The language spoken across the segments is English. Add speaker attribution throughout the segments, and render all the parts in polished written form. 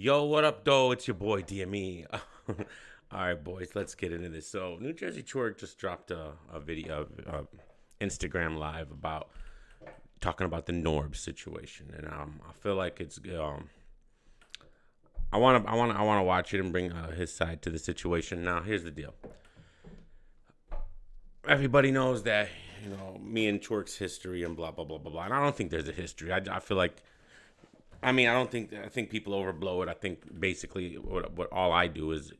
Speaker 1: Yo, what up, though? It's your boy DME. All right, boys, let's get into this. So, New Jersey Twork just dropped a video, Instagram live about talking about the Norbes situation, and I feel like it's I want to watch it and bring his side to the situation. Now, here's the deal. Everybody knows that me and Twork's history and blah blah blah blah blah. And I don't think there's a history. I feel like I don't think I think people overblow it. I think basically what all I do is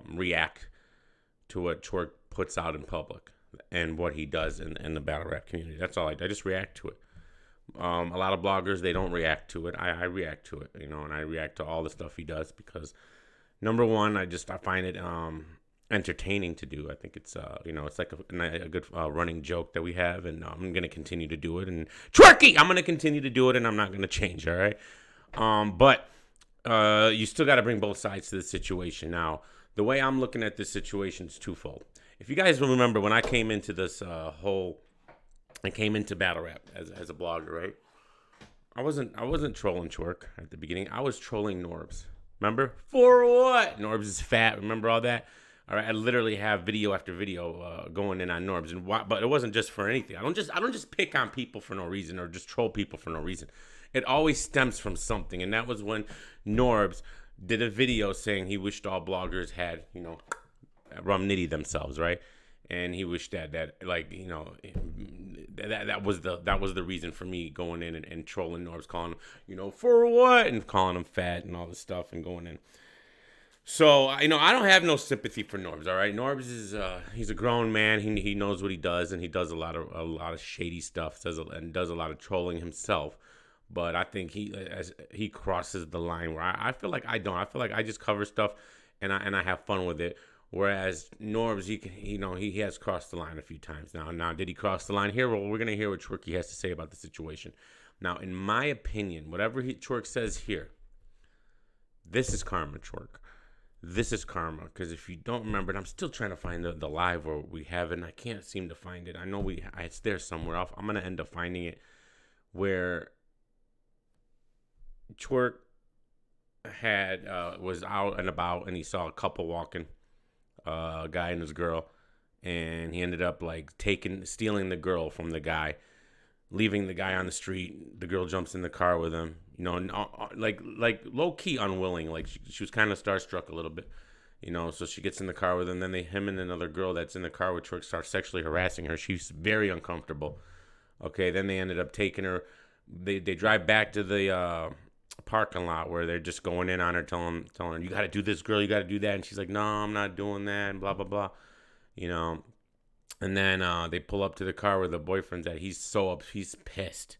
Speaker 1: react to what Twerk puts out in public and what he does in the battle rap community. That's all I just react to it. A lot of bloggers, they don't react to it. I react to it, and I react to all the stuff he does because number one, I find it entertaining to do. I think it's it's like a good running joke that we have, and I'm gonna continue to do it. And Twerky, I'm gonna continue to do it, and I'm not gonna change. All right. But you still got to bring both sides to the situation. Now, the way I'm looking at this situation is twofold. If you guys remember when I came into this I came into battle rap as a blogger, right? I wasn't trolling Twerk at the beginning. I was trolling Norbes. Remember? For what? Norbes is fat. Remember all that? All right, I literally have video after video going in on Norbes, but it wasn't just for anything. I don't just pick on people for no reason or just troll people for no reason. It always stems from something, and that was when Norbes did a video saying he wished all bloggers had rum nitty themselves, right? And he wished that that was the reason for me going in and trolling Norbes, calling him for what, and calling him fat and all this stuff, and going in. So I don't have no sympathy for Norbes. All right, Norbes is he's a grown man. He knows what he does, and he does a lot of shady stuff. Does a lot of trolling himself. But I think he crosses the line where I feel like I don't. I feel like I just cover stuff and I have fun with it. Whereas Norbes, he has crossed the line a few times now. Now, did he cross the line here? Well, we're gonna hear what Twerky has to say about the situation. Now, in my opinion, whatever Twerk says here, this is karma, Twerk. This is karma, because if you don't remember, and I'm still trying to find the live where we have it, and I can't seem to find it. I know it's there somewhere. I'm going to end up finding it, where Twerk was out and about, and he saw a couple walking, a guy and his girl, and he ended up stealing the girl from the guy, leaving the guy on the street. The girl jumps in the car with him, like low key unwilling, like she was kind of starstruck a little bit, So she gets in the car with him. Then him and another girl that's in the car with Twerk start sexually harassing her. She's very uncomfortable. Okay, then they ended up taking her. They drive back to the parking lot where they're just going in on her, telling her, you got to do this, girl, you got to do that, and she's like, no, I'm not doing that, and blah blah blah, And then they pull up to the car where the boyfriend's at. He's pissed.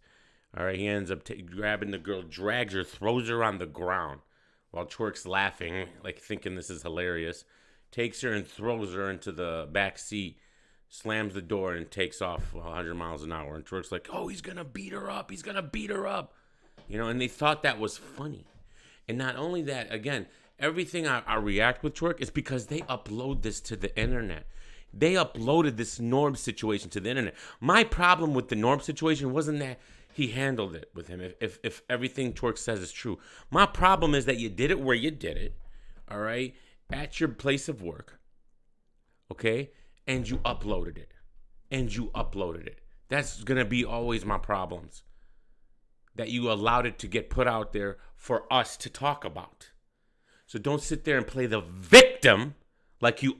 Speaker 1: All right, he ends up grabbing the girl, drags her, throws her on the ground while Twerk's laughing, like thinking this is hilarious. Takes her and throws her into the back seat, slams the door, and takes off 100 miles an hour. And Twerk's like, oh, he's going to beat her up. He's going to beat her up. And they thought that was funny. And not only that, again, everything I react with Twerk is because they upload this to the internet. They uploaded this Norb situation to the internet. My problem with the Norb situation wasn't that he handled it with him, if everything Twerk says is true. My problem is that you did it where you did it, all right, at your place of work, okay, and you uploaded it. That's going to be always my problems, that you allowed it to get put out there for us to talk about. So don't sit there and play the victim like you've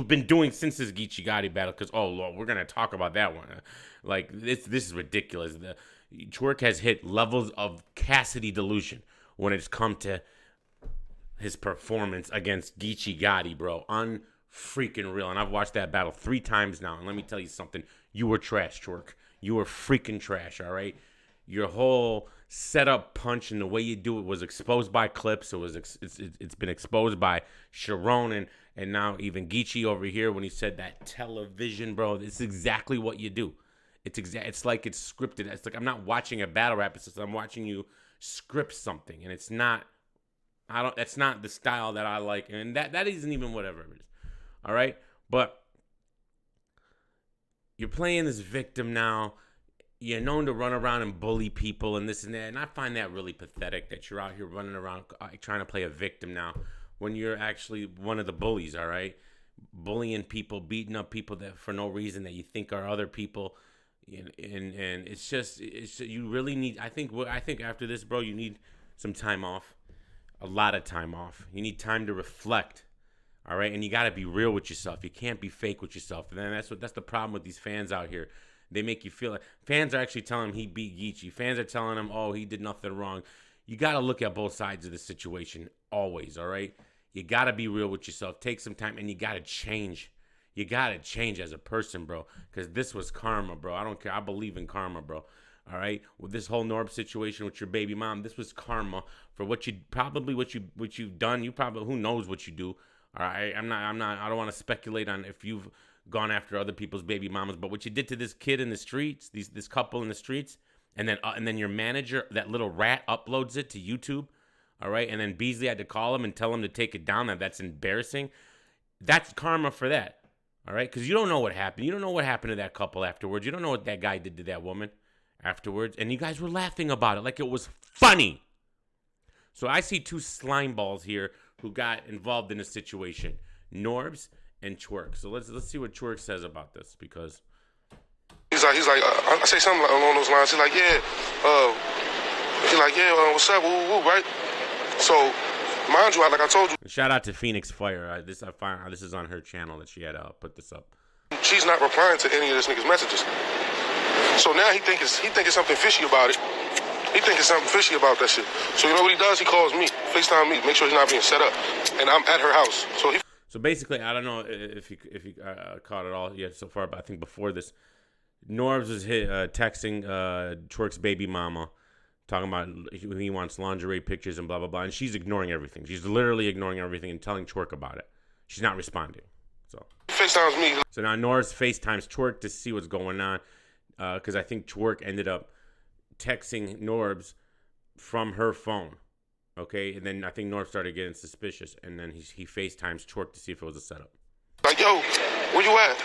Speaker 1: been doing since this Geechee Gotti battle. Because Lord, we're gonna talk about that one. Like this is ridiculous. The Twerk has hit levels of Cassidy delusion when it's come to his performance against Geechee Gotti, bro. Unfreaking real. And I've watched that battle 3 times now. And let me tell you something. You were trash, Twerk. You were freaking trash. All right. Your whole setup punch and the way you do it was exposed by clips. It's been exposed by Sharon and now even Geechee over here when he said that television, bro. It's exactly what you do. It's like it's scripted. It's like I'm not watching a battle rap. It's just I'm watching you script something, and it's not. That's not the style that I like, and that isn't even whatever it is. All right, but you're playing this victim now. you're known to run around and bully people and this and that. And I find that really pathetic that you're out here running around trying to play a victim now when you're actually one of the bullies, all right? Bullying people, beating up people that for no reason that you think are other people. And it's just you really need, I think after this, bro, you need some time off. A lot of time off. You need time to reflect. All right? And you got to be real with yourself. You can't be fake with yourself. And then that's the problem with these fans out here. They make you feel like fans are actually telling him he beat Geechee. Fans are telling him, oh, he did nothing wrong. You got to look at both sides of the situation always, all right? You got to be real with yourself. Take some time, and you got to change. You got to change as a person, bro, because this was karma, bro. I don't care. I believe in karma, bro. All right? With this whole Norbes situation with your baby mom, this was karma for what you've done. You probably, who knows what you do. All right? I don't want to speculate on if you've gone after other people's baby mamas, but what you did to this kid in the streets, this couple in the streets, and then your manager, that little rat, uploads it to YouTube, all right, and then Beasley had to call him and tell him to take it down. That's embarrassing. That's karma for that, all right, because you don't know what happened. You don't know what happened to that couple afterwards. You don't know what that guy did to that woman afterwards, and you guys were laughing about it like it was funny. So I see two slime balls here who got involved in a situation, Norbes and Twork. So let's see what Twork says about this, because
Speaker 2: he's like I say something along those lines. He's like, what's up, woo, right? So mind you, like I told you,
Speaker 1: shout out to Phoenix Fire. This is on her channel that she had put this up.
Speaker 2: She's not replying to any of this nigga's messages. So now he think it's something fishy about it. He think it's something fishy about that shit. So you know what he does? He calls me, FaceTime me, make sure he's not being set up, and I'm at her house. So
Speaker 1: basically, I don't know if you caught it all yet so far, but I think before this, Norbes was texting Twork's baby mama, talking about he wants lingerie pictures and blah, blah, blah. And she's ignoring everything. She's literally ignoring everything and telling Twork about it. She's not responding. So
Speaker 2: FaceTimes me.
Speaker 1: So now Norbes FaceTimes Twork to see what's going on, because I think Twork ended up texting Norbes from her phone. Okay, and then I think Norbes started getting suspicious, and then he FaceTimes Twork to see if it was a setup.
Speaker 2: Like, yo, where you at?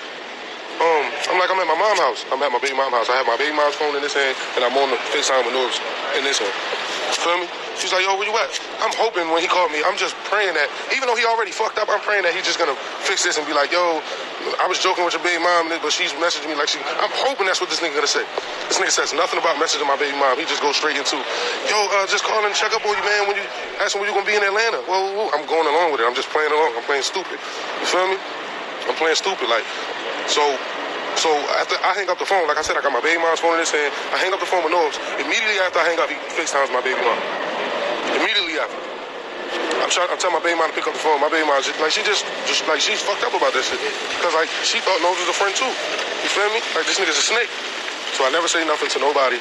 Speaker 2: I'm like, I'm at my mom's house. I'm at my baby mom's house. I have my baby mom's phone in this hand, and I'm on the FaceTime with Norbes in this hand. Feel me? She's like, yo, where you at? I'm hoping when he called me, I'm just praying that, even though he already fucked up, I'm praying that he's just gonna fix this and be like, yo, I was joking with your baby mom, but she's messaging me like I'm hoping that's what this nigga gonna say. This nigga says nothing about messaging my baby mom. He just goes straight into, yo, just calling to check up on you, man. When you asking when you gonna be in Atlanta. Whoa. I'm going along with it. I'm just playing along. I'm playing stupid. You feel me? I'm playing stupid. Like, so after I hang up the phone, like I said, I got my baby mom's phone in his hand. I hang up the phone with Norbes. Immediately after I hang up, he FaceTimes my baby mom. Immediately after. I'm telling my baby mom to pick up the phone. My baby mom, she's fucked up about this shit. Because, like, she thought Norbes was a friend, too. You feel me? Like, this nigga's a snake. So I never say nothing to nobody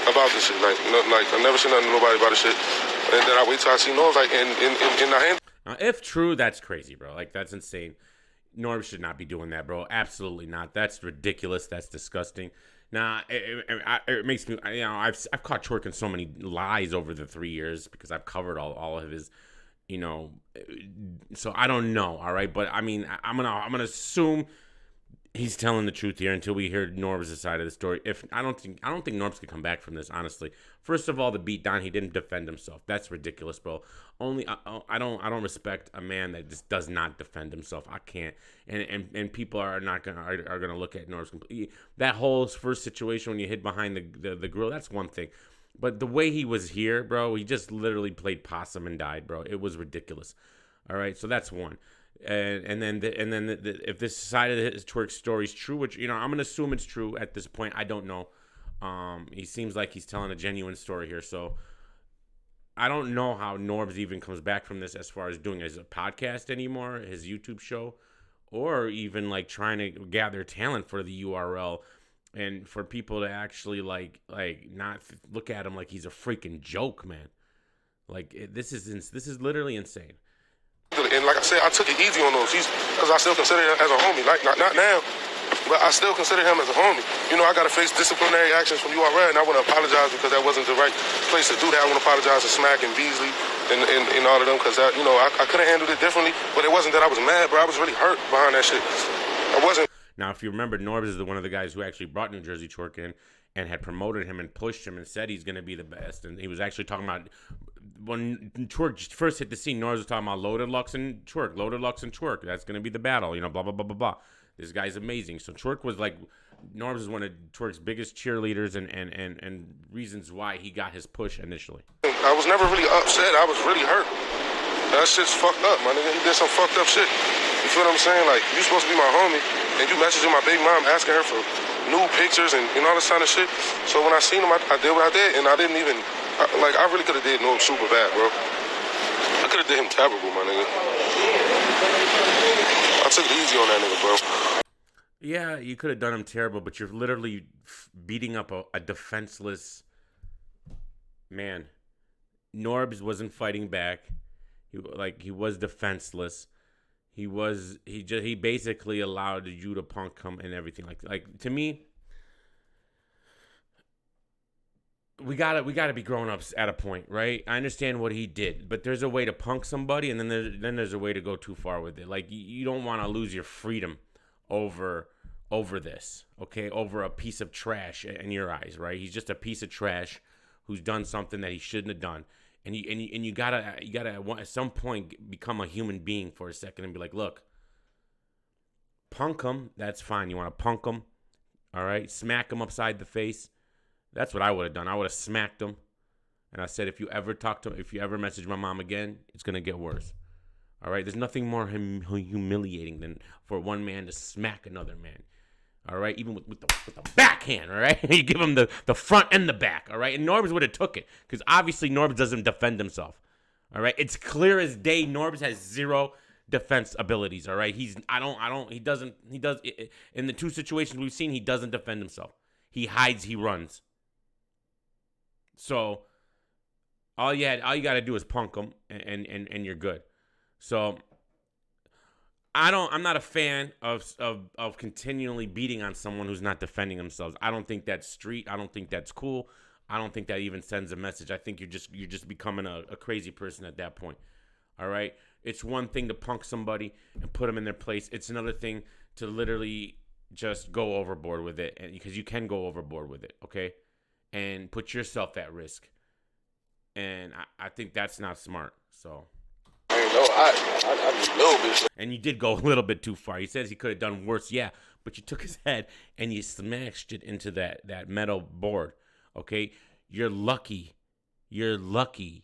Speaker 2: about this shit. Like I never say nothing to nobody about this shit. And then I wait till I see Norbes, like, in the hand.
Speaker 1: Now, if true, that's crazy, bro. Like, that's insane. Norbes should not be doing that, bro. Absolutely not. That's ridiculous. That's disgusting. Now, it makes me, I've caught Twork in so many lies over the 3 years because I've covered all of his, so I don't know, all right? But, I mean, I'm gonna assume he's telling the truth here until we hear Norbes' side of the story. I don't think Norbes could come back from this, honestly. First of all, the beatdown, he didn't defend himself. That's ridiculous, bro. I don't respect a man that just does not defend himself. I can't. And people are gonna look at Norbes completely. That whole first situation when you hid behind the grill, that's one thing. But the way he was here, bro, he just literally played possum and died, bro. It was ridiculous. All right, so that's one. And then if this side of his Twork story is true, which I'm gonna assume it's true at this point. I don't know. He seems like he's telling a genuine story here, so I don't know how Norbes even comes back from this as far as doing his podcast anymore, his YouTube show, or even like trying to gather talent for the URL and for people to actually like not look at him like he's a freaking joke, man. Like this is literally insane.
Speaker 2: And like I said, I took it easy on those. Because I still consider him as a homie. Like not now, but I still consider him as a homie. I got to face disciplinary actions from URL, and I want to apologize because that wasn't the right place to do that. I want to apologize to Smack and Beasley and all of them because I could have handled it differently. But it wasn't that I was mad, bro. I was really hurt behind that shit. I wasn't.
Speaker 1: Now, if you remember, Norbes is one of the guys who actually brought Jerzey Twork in, and had promoted him and pushed him and said he's going to be the best. And he was actually talking about, when Twork first hit the scene, Norbes was talking about Loaded Lux and Twork. That's going to be the battle, blah, blah, blah, blah, blah. This guy's amazing. So Twork was like, Norbes is one of Twork's biggest cheerleaders and reasons why he got his push initially.
Speaker 2: I was never really upset. I was really hurt. That shit's fucked up, my nigga. He did some fucked up shit. You feel what I'm saying? Like, you supposed to be my homie, and you messaging my baby mom asking her for new pictures and all this kind of shit. So when I seen him, I did what I did, and I didn't even, I really could have did Norbes super bad, bro. I could have did him terrible, my nigga. I took it easy on that nigga, bro.
Speaker 1: Yeah, you could have done him terrible, but you're literally beating up a defenseless man. Norbes wasn't fighting back. He was defenseless. He basically allowed you to punk him and everything. Like to me, we gotta be grown ups at a point, right? I understand what he did, but there's a way to punk somebody, and then there's a way to go too far with it. Like you don't want to lose your freedom over this, okay? Over a piece of trash in your eyes, right? He's just a piece of trash who's done something that he shouldn't have done. And you gotta at some point become a human being for a second and be like, look, punk him, that's fine. You want to punk him, all right? Smack him upside the face. That's what I would have done. I would have smacked him, and I said, if you ever message my mom again, it's gonna get worse. All right? There's nothing more humiliating than for one man to smack another man. All right, even with the backhand, all right? You give him the front and the back, all right? And Norbes would have took it because obviously Norbes doesn't defend himself, all right? It's clear as day Norbes has zero defense abilities, all right? He does, in the two situations we've seen, he doesn't defend himself. He hides, he runs. So all you got to do is punk him and you're good. So I'm not a fan of continually beating on someone who's not defending themselves. I don't think that's street. I don't think that's cool. I don't think that even sends a message. I think you're just becoming a crazy person at that point. All right? It's one thing to punk somebody and put them in their place. It's another thing to literally just go overboard with it, and because you can go overboard with it, okay? And put yourself at risk. And I think that's not smart. So I and you did go a little bit too far. He says he could have done worse, yeah, but you took his head and you smashed it into that metal board, okay? You're lucky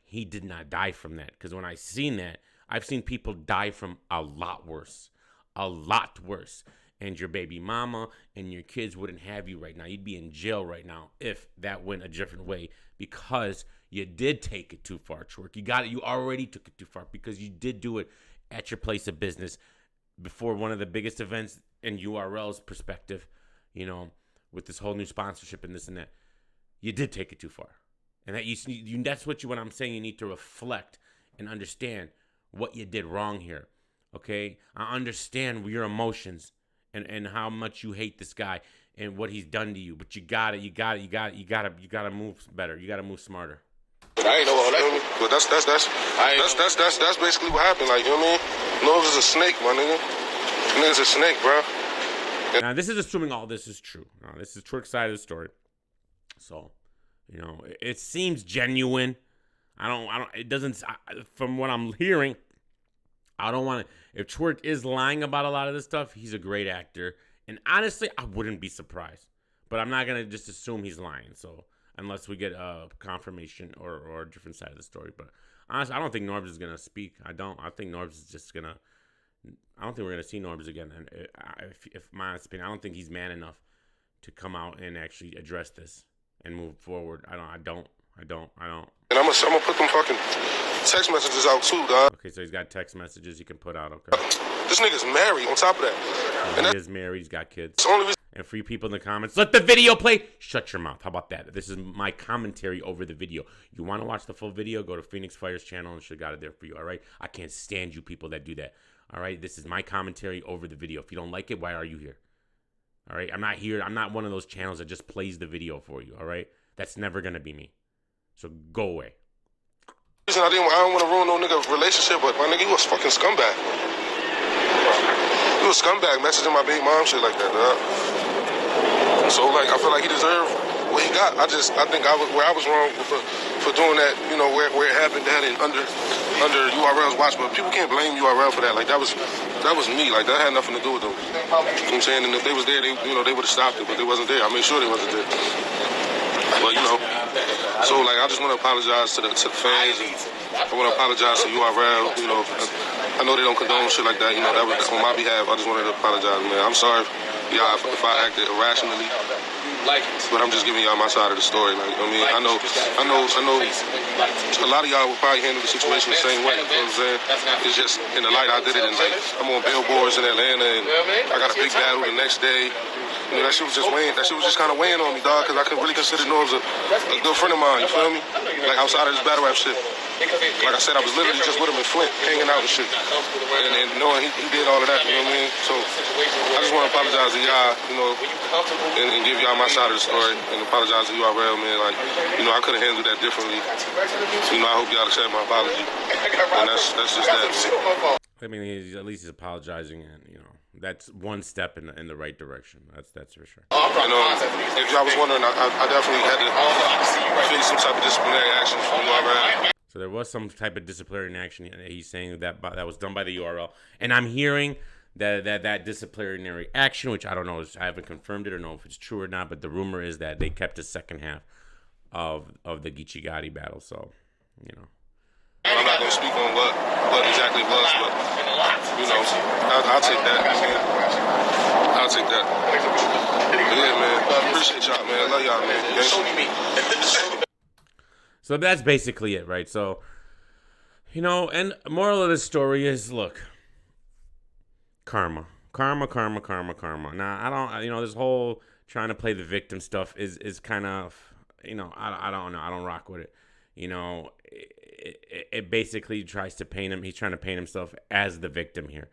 Speaker 1: he did not die from that, because when I seen that, I've seen people die from a lot worse, and your baby mama and your kids wouldn't have you right now. You'd be in jail right now if that went a different way, because you did take it too far, Twork. You already took it too far, because you did do it at your place of business before one of the biggest events in URL's perspective, with this whole new sponsorship and this and that. You did take it too far. And that's what I'm saying, you need to reflect and understand what you did wrong here. Okay? I understand your emotions and how much you hate this guy and what he's done to you, but you gotta move better. You gotta move smarter.
Speaker 2: I ain't know all that. But that's basically what happened. Like, you know what I mean? Norbes is a snake, my nigga. Nigga's a snake, bro.
Speaker 1: Now, this is assuming all this is true. Now, this is Twork's side of the story. So, it seems genuine. It doesn't, from what I'm hearing, I don't want to, if Twork is lying about a lot of this stuff, he's a great actor. And honestly, I wouldn't be surprised. But I'm not going to just assume he's lying. So, unless we get a confirmation or a different side of the story. But honestly, I don't think Norbes is going to speak. I think Norbes is just going to, I don't think we're going to see Norbes again. And if my honest opinion, I don't think he's man enough to come out and actually address this and move forward. I don't. And
Speaker 2: I'm gonna put them fucking text messages out too, dog.
Speaker 1: Okay, so he's got text messages he can put out, okay.
Speaker 2: This nigga's married on top of that.
Speaker 1: And he is married, he's got kids. And for you people in the comments, let the video play. Shut your mouth. How about that? This is my commentary over the video. You want to watch the full video? Go to Phoenix Fire's channel and she'll got it there for you, all right? I can't stand you people that do that, all right? This is my commentary over the video. If you don't like it, why are you here? All right? I'm not here. I'm not one of those channels that just plays the video for you, all right? That's never going to be me. So go away.
Speaker 2: I don't want to ruin no nigga relationship, but my nigga, you was fucking scumbag. You was scumbag messaging my baby mom, shit like that, dog. So, like, I feel like he deserved what he got. I think where I was wrong for doing that. You know, where it happened, that and under URL's watch. But people can't blame URL for that. Like that was me. Like that had nothing to do with them. You know what I'm saying? And if they was there, they would have stopped it. But they wasn't there. I made sure they wasn't there. But so like I just want to apologize to the fans. And I want to apologize to URL. You know, I know they don't condone shit like that. You know, that was on my behalf. I just wanted to apologize, man. I'm sorry, y'all, if I acted irrationally. But I'm just giving y'all my side of the story. Like, I mean, I know a lot of y'all will probably handle the situation the same way. You know what I'm saying? It's just in the light I did it, and like I'm on billboards in Atlanta, and I got a big battle the next day. You know, that shit was just weighing. That shit was just kind of weighing on me, dog, because I could really consider Norbes a good friend of mine. You feel me? Like outside of this battle rap shit. Like I said, I was literally just with him in Flint, hanging out and shit, and knowing he did all of that. You know what I mean? So I just want to apologize to y'all, you know, and give y'all my side of the story, and apologize to URL, man. Like, you know, I could have handled that differently. You know, I hope y'all accept my apology, and that's just that.
Speaker 1: I mean, at least he's apologizing, and you know, that's one step in the right direction. That's for sure.
Speaker 2: You know, if y'all was wondering, I definitely had to face some type of disciplinary action from URL.
Speaker 1: So there was some type of disciplinary action. He's saying that was done by the URL, and I'm hearing that disciplinary action, which I don't know, I haven't confirmed it or know if it's true or not, but the rumor is that they kept the second half of the Geechee Gotti battle. So, you know.
Speaker 2: I'm not going to speak on what exactly it was, but, you know, I'll take that. I'll take that. But yeah, man. Appreciate y'all, man. Love y'all, man.
Speaker 1: So that's basically it, right? So, you know, and moral of the story is, look, karma. Now, I don't, you know, this whole trying to play the victim stuff is kind of, you know, I don't know. I don't rock with it. You know, it basically tries to paint him. He's trying to paint himself as the victim here.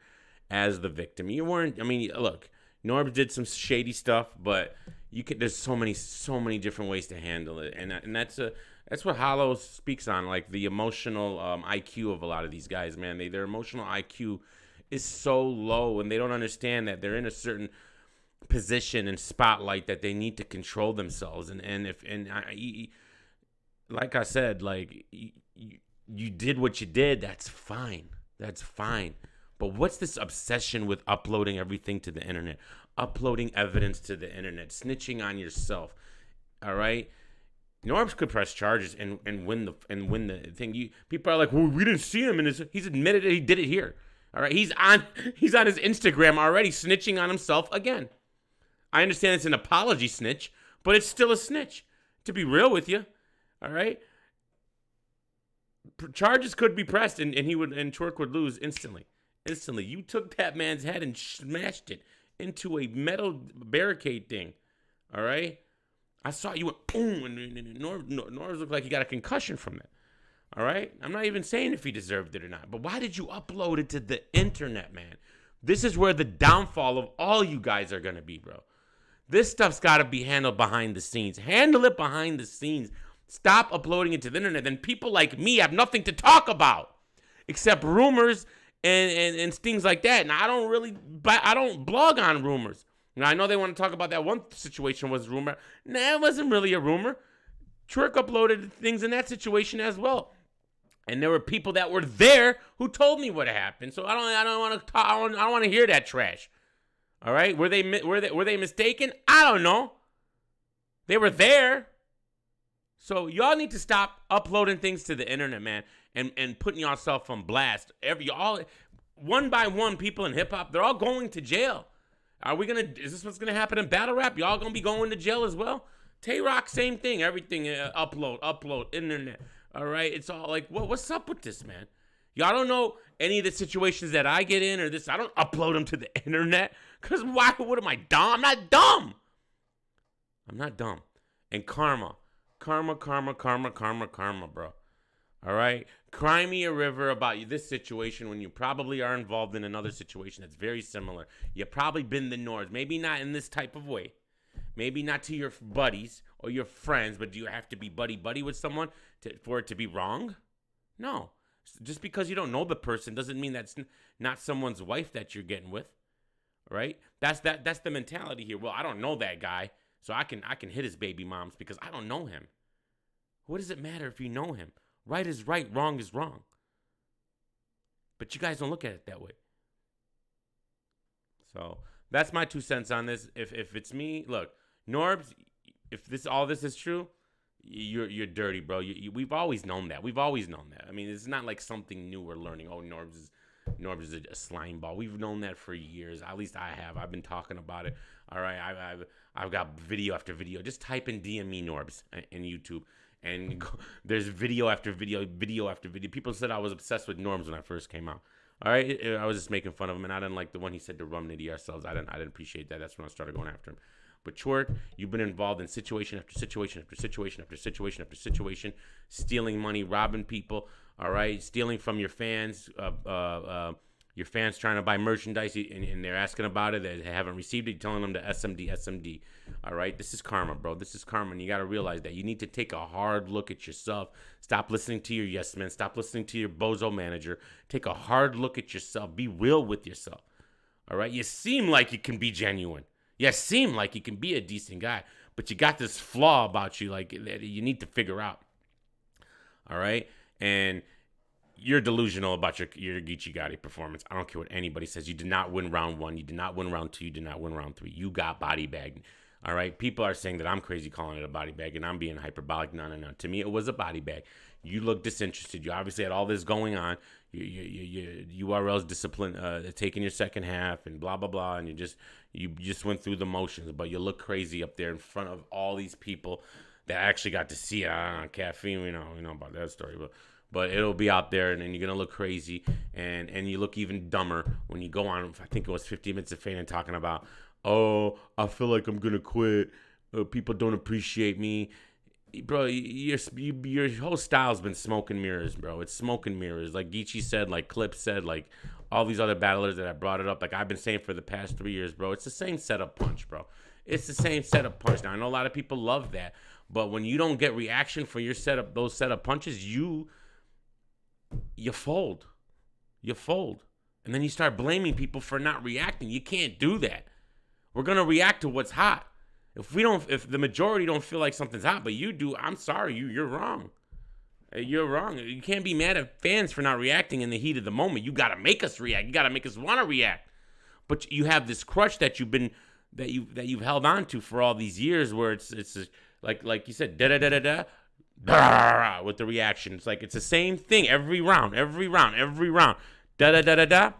Speaker 1: As the victim. You weren't, I mean, look, Norbes did some shady stuff, but there's so many different ways to handle it. And that's what Hollow speaks on, like the emotional IQ of a lot of these guys, man. Their emotional IQ is so low, and they don't understand that they're in a certain position and spotlight that they need to control themselves. Like I said, like you did what you did. That's fine. But what's this obsession with uploading everything to the internet, uploading evidence to the internet, snitching on yourself? All right. Norbes could press charges and win the thing. People are like, well, we didn't see him, and he's admitted that he did it here. All right, he's on his Instagram already snitching on himself again. I understand it's an apology snitch, but it's still a snitch. To be real with you, all right. Charges could be pressed, and Twork would lose instantly. You took that man's head and smashed it into a metal barricade thing. All right. I saw you went boom, and Norbes looked like he got a concussion from that. All right? I'm not even saying if he deserved it or not, but why did you upload it to the internet, man? This is where the downfall of all you guys are going to be, bro. This stuff's got to be handled behind the scenes. Handle it behind the scenes. Stop uploading it to the internet. Then people like me have nothing to talk about except rumors and things like that. And I don't blog on rumors. Now, I know they want to talk about that one situation was rumor. Nah, it wasn't really a rumor. Twork uploaded things in that situation as well. And there were people that were there who told me what happened. So I don't want to hear that trash. All right? Were they mistaken? I don't know. They were there. So y'all need to stop uploading things to the internet, man, and putting yourself on blast. Y'all, one by one, people in hip hop, they're all going to jail. Is this what's gonna happen in battle rap? Y'all gonna be going to jail as well? Tay-Rock, same thing. Everything, upload, internet. All right? It's all like, what's up with this, man? Y'all don't know any of the situations that I get in or this. I don't upload them to the internet. Because why? What am I, dumb? I'm not dumb. And karma, bro. All right? Cry me a river about this situation when you probably are involved in another situation that's very similar. You've probably been the Norbes. Maybe not in this type of way. Maybe not to your buddies or your friends, but do you have to be buddy with someone for it to be wrong? No. Just because you don't know the person doesn't mean that's not someone's wife that you're getting with. Right? That's the mentality here. Well, I don't know that guy, So I can hit his baby moms because I don't know him. What does it matter if you know him? Right is right, wrong is wrong. But you guys don't look at it that way. So that's my 2 cents on this. If it's me, look, Norbes, if all this is true, you're dirty, bro. We've always known that. We've always known that. I mean, it's not like something new we're learning. Oh, Norbes is a slime ball. We've known that for years. At least I have. I've been talking about it. All right, I've got video after video. Just type in DME Norbes in YouTube, and there's video after video, video after video. People said I was obsessed with Norbes when I first came out. All right, I was just making fun of him, and I didn't like the one he said to rum nitty ourselves. I didn't appreciate that. That's when I started going after him. But Twork, you've been involved in situation after situation after situation after situation after situation, stealing money, robbing people. All right, stealing from your fans. Your fans trying to buy merchandise and they're asking about it. They haven't received it. You're telling them to SMD. All right, this is karma, bro. This is karma, and you got to realize that you need to take a hard look at yourself. Stop listening to your yes man. Stop listening to your bozo manager. Take a hard look at yourself. Be real with yourself. All right, you seem like you can be genuine. You seem like you can be a decent guy, but you got this flaw about you, like that you need to figure out. All right, and you're delusional about your Geechee Gotti performance. I don't care what anybody says. You did not win round 1. You did not win round 2. You did not win round 3. You got body bagged. All right. People are saying that I'm crazy calling it a body bag and I'm being hyperbolic. No. To me, it was a body bag. You look disinterested. You obviously had all this going on. URL's discipline, taking your second half and blah, blah, blah. And you just went through the motions, but you look crazy up there in front of all these people that actually got to see it. Caffeine, we know about that story, but it'll be out there, and then you're going to look crazy, and you look even dumber when you go on, I think it was 50 Minutes of Fame, and talking about, oh, I feel like I'm going to quit. People don't appreciate me. Bro, your whole style's been smoke and mirrors, bro. It's smoke and mirrors. Like Geechee said, like Clip said, like all these other battlers that I brought it up, like I've been saying for the past 3 years, bro. It's the same setup punch, bro. It's the same setup punch. Now, I know a lot of people love that, but when you don't get reaction for your those setup punches, you fold. You fold. And then you start blaming people for not reacting. You can't do that. We're going to react to what's hot. If the majority don't feel like something's hot, but you do, I'm sorry, you're wrong. You're wrong. You can't be mad at fans for not reacting in the heat of the moment. You got to make us react. You got to make us want to react. But you have this crutch that you've held on to for all these years, where it's like you said, da da da da da. With the reaction, it's like it's the same thing every round. Da da da da da,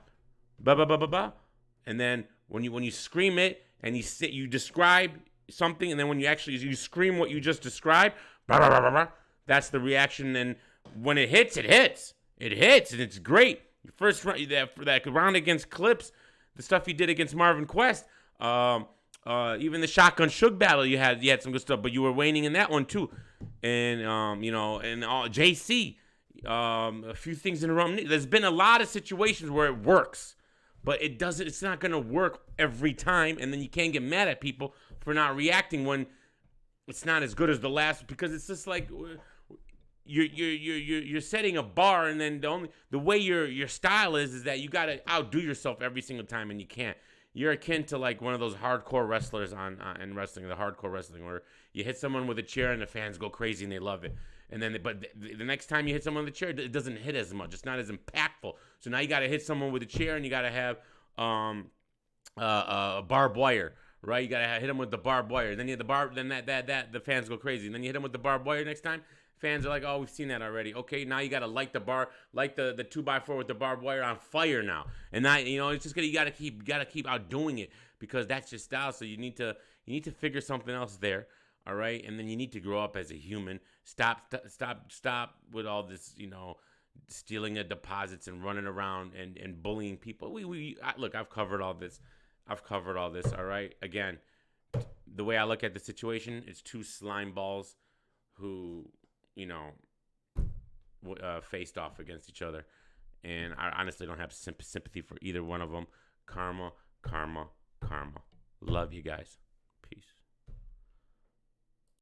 Speaker 1: ba ba ba ba ba, and then when you scream it and you describe something, and then when you scream what you just described, ba ba ba ba ba, that's the reaction. And when it hits, and it's great. Your first round, that round against Clips, the stuff you did against Marvin Quest, even the Shotgun Suge battle, you had some good stuff, but you were waning in that one too. And and JC, a few things in a row. There's been a lot of situations where it works, but it's not gonna work every time, and then you can't get mad at people for not reacting when it's not as good as the last, because it's just like you're setting a bar, and then the way your style is that you gotta outdo yourself every single time, and you can't. You're akin to like one of those hardcore wrestlers in wrestling, the hardcore wrestling, where you hit someone with a chair and the fans go crazy and they love it. And then, but the next time you hit someone with a chair, it doesn't hit as much. It's not as impactful. So now you got to hit someone with a chair, and you got to have barbed wire, right? You got to hit them with the barbed wire. Then you hit the fans go crazy. And then you hit them with the barbed wire next time. Fans are like, oh, we've seen that already. Okay, now you got to light the 2x4 with the barbed wire on fire now. And now, it's just you got to keep outdoing it, because that's your style. So you need to figure something else there. All right, and then you need to grow up as a human. Stop with all this, stealing of deposits and running around and bullying people. Look, I've covered all this. All right. Again, the way I look at the situation, it's two slime balls who, faced off against each other, and I honestly don't have sympathy for either one of them. Karma. Love you guys.